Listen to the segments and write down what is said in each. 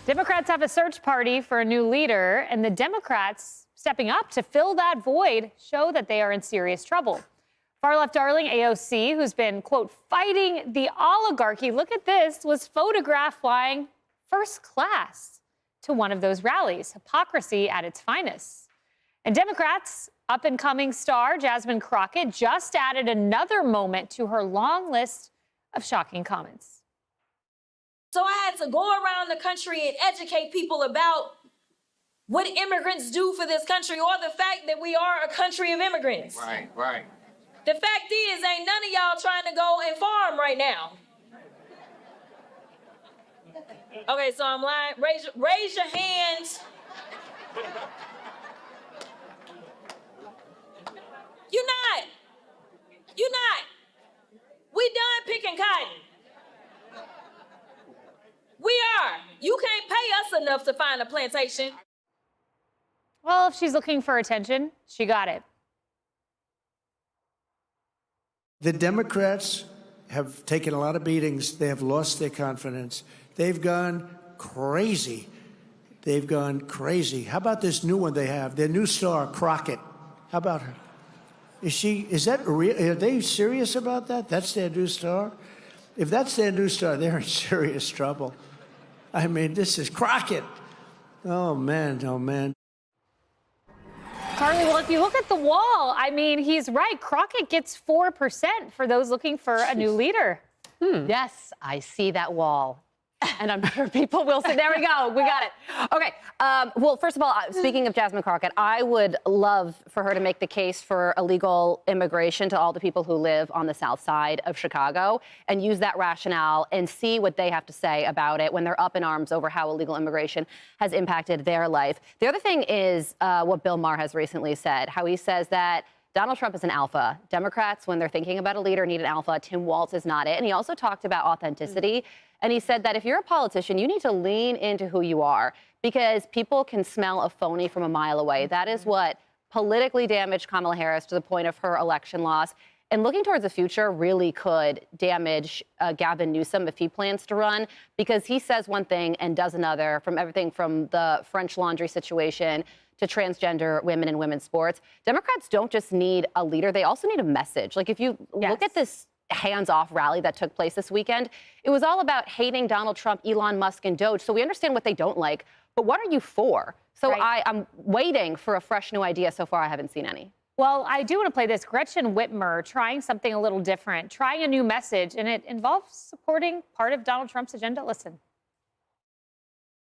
Democrats have a search party for a new leader, and the Democrats stepping up to fill that void show that they are in serious trouble. Far-left darling AOC, who's been, quote, fighting the oligarchy, look at this, was photographed flying first class to one of those rallies. Hypocrisy at its finest. And Democrats' up-and-coming star, Jasmine Crockett, just added another moment to her long list of shocking comments. So I had to go around the country and educate people about what immigrants do for this country, or the fact that we are a country of immigrants. Right, right. The fact is, ain't none of y'all trying to go and farm right now. Okay, so I'm lying. Raise your hands. You're not. You're not. We done picking cotton. We are. You can't pay us enough to find a plantation. Well, if she's looking for attention, she got it. The Democrats have taken a lot of beatings. They have lost their confidence. They've gone crazy. They've gone crazy. How about this new one they have? Their new star, Crockett. How about her? Is that real? Are they serious about that? That's their new star? If that's their new star, they're in serious trouble. I mean, this is Crockett. Oh, man, oh, man. Carly, well, if you look at the wall, I mean, he's right. Crockett gets 4% for those looking for a new leader. Yes, I see that wall. And I'm sure people will say, there we go, we got it. Okay, well, first of all, speaking of Jasmine Crockett, I would love for her to make the case for illegal immigration to all the people who live on the south side of Chicago and use that rationale and see what they have to say about it when they're up in arms over how illegal immigration has impacted their life. The other thing is what Bill Maher has recently said, how he says that Donald Trump is an alpha. Democrats, when they're thinking about a leader, need an alpha. Tim Walz is not it. And he also talked about authenticity. And he said that if you're a politician, you need to lean into who you are because people can smell a phony from a mile away. That is what politically damaged Kamala Harris to the point of her election loss. And looking towards the future really could damage Gavin Newsom if he plans to run, because he says one thing and does another, from everything from the French Laundry situation to transgender women in women's sports. Democrats don't just need a leader, they also need a message. Like if you look at this hands-off rally that took place this weekend, it was all about hating Donald Trump, Elon Musk, and Doge. So we understand what they don't like, but what are you for? So right. I'm waiting for a fresh new idea. So far, I haven't seen any. Well, I do want to play this. Gretchen Whitmer trying something a little different, trying a new message, and it involves supporting part of Donald Trump's agenda. Listen.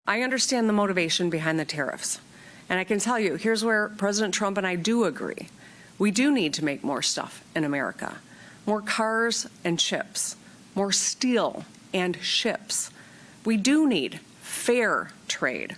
I understand the motivation behind the tariffs. And I can tell you, here's where President Trump and I do agree. We do need to make more stuff in America. More cars and chips, more steel and ships. We do need fair trade.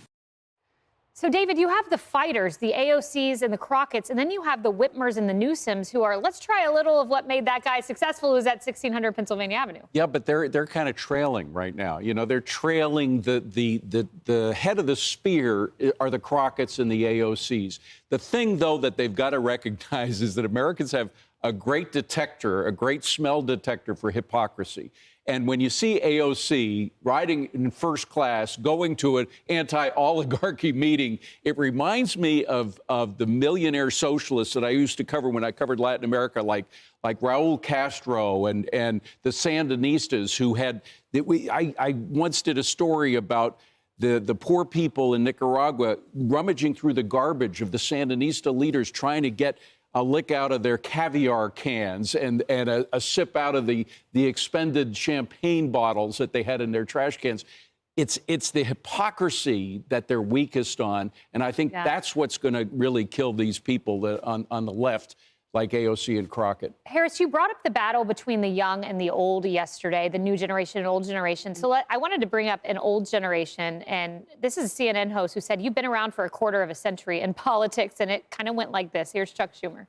So, David, you have the fighters, the AOCs and the Crockett's, and then you have the Whitmers and the Newsoms who are, let's try a little of what made that guy successful, who's at 1600 Pennsylvania Avenue. Yeah, but they're kind of trailing right now. You know, they're trailing the head of the spear are the Crockett's and the AOCs. The thing, though, that they've got to recognize is that Americans have a great detector, a great smell detector for hypocrisy. And when you see AOC riding in first class, going to an anti-oligarchy meeting, it reminds me of the millionaire socialists that I used to cover when I covered Latin America, like Raul Castro and the Sandinistas who had, I once did a story about the poor people in Nicaragua rummaging through the garbage of the Sandinista leaders trying to get a lick out of their caviar cans and a sip out of the expended champagne bottles that they had in their trash cans. It's the hypocrisy that they're weakest on, and I think that's what's going to really kill these people on the left, like AOC and Crockett. Harris, you brought up the battle between the young and the old yesterday, the new generation and old generation. So I wanted to bring up an old generation, and this is a CNN host who said, you've been around for a quarter of a century in politics, and it kind of went like this. Here's Chuck Schumer.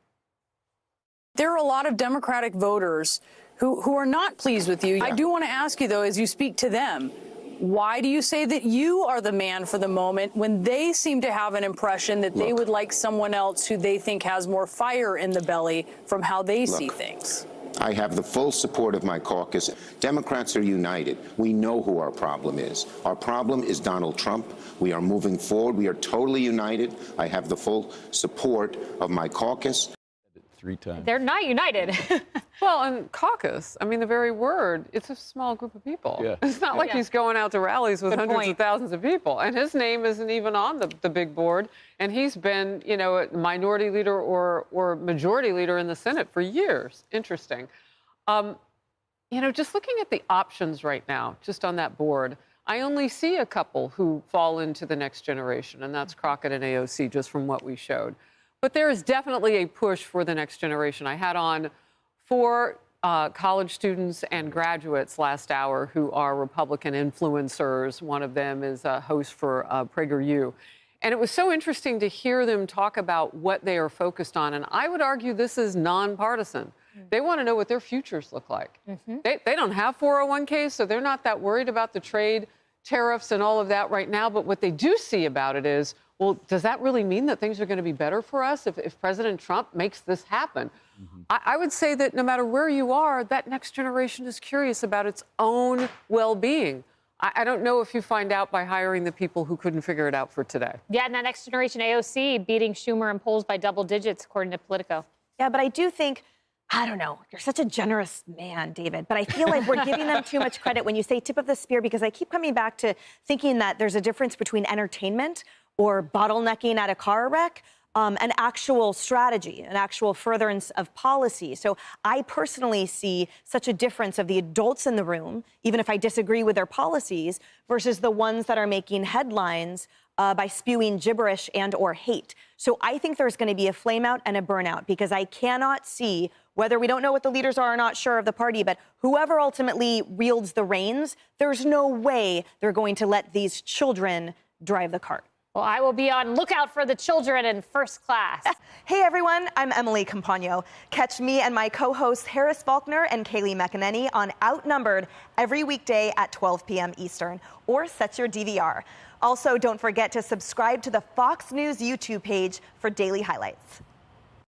There are a lot of Democratic voters who are not pleased with you. I do want to ask you, though, as you speak to them, why do you say that you are the man for the moment when they seem to have an impression that they would like someone else who they think has more fire in the belly from how they see things? I have the full support of my caucus. Democrats are united. We know who our problem is. Our problem is Donald Trump. We are moving forward. We are totally united. I have the full support of my caucus. 3 times. They're not united. Well, and caucus, I mean, the very word, it's a small group of people. Yeah. It's not like he's going out to rallies with hundreds of thousands of people. And his name isn't even on the big board. And he's been, you know, a minority leader or majority leader in the Senate for years. Interesting. You know, just looking at the options right now, just on that board, I only see a couple who fall into the next generation, and that's Crockett and AOC, just from what we showed. But there is definitely a push for the next generation. I had on 4 college students and graduates last hour who are Republican influencers. One of them is a host for PragerU. And it was so interesting to hear them talk about what they are focused on. And I would argue this is nonpartisan. They want to know what their futures look like. They don't have 401ks, so they're not that worried about the trade tariffs and all of that right now. But what they do see about it is, well, does that really mean that things are going to be better for us if President Trump makes this happen? I would say that no matter where you are, that next generation is curious about its own well-being. I don't know if you find out by hiring the people who couldn't figure it out for today. Yeah, and that next generation AOC beating Schumer in polls by double digits, according to Politico. Yeah, but I do think, I don't know, you're such a generous man, David, but I feel like we're giving them too much credit when you say tip of the spear, because I keep coming back to thinking that there's a difference between entertainment or bottlenecking at a car wreck, an actual strategy, an actual furtherance of policy. So I personally see such a difference of the adults in the room, even if I disagree with their policies, versus the ones that are making headlines by spewing gibberish and or hate. So I think there's going to be a flameout and a burnout, because I cannot see, whether we don't know what the leaders are or not sure of the party, but whoever ultimately wields the reins, there's no way they're going to let these children drive the cart. Well, I will be on lookout for the children in first class. Hey, everyone, I'm Emily Campagno. Catch me and my co-hosts Harris Faulkner and Kaylee McEnany on Outnumbered every weekday at 12 p.m. Eastern, or set your DVR. Also, don't forget to subscribe to the Fox News YouTube page for daily highlights.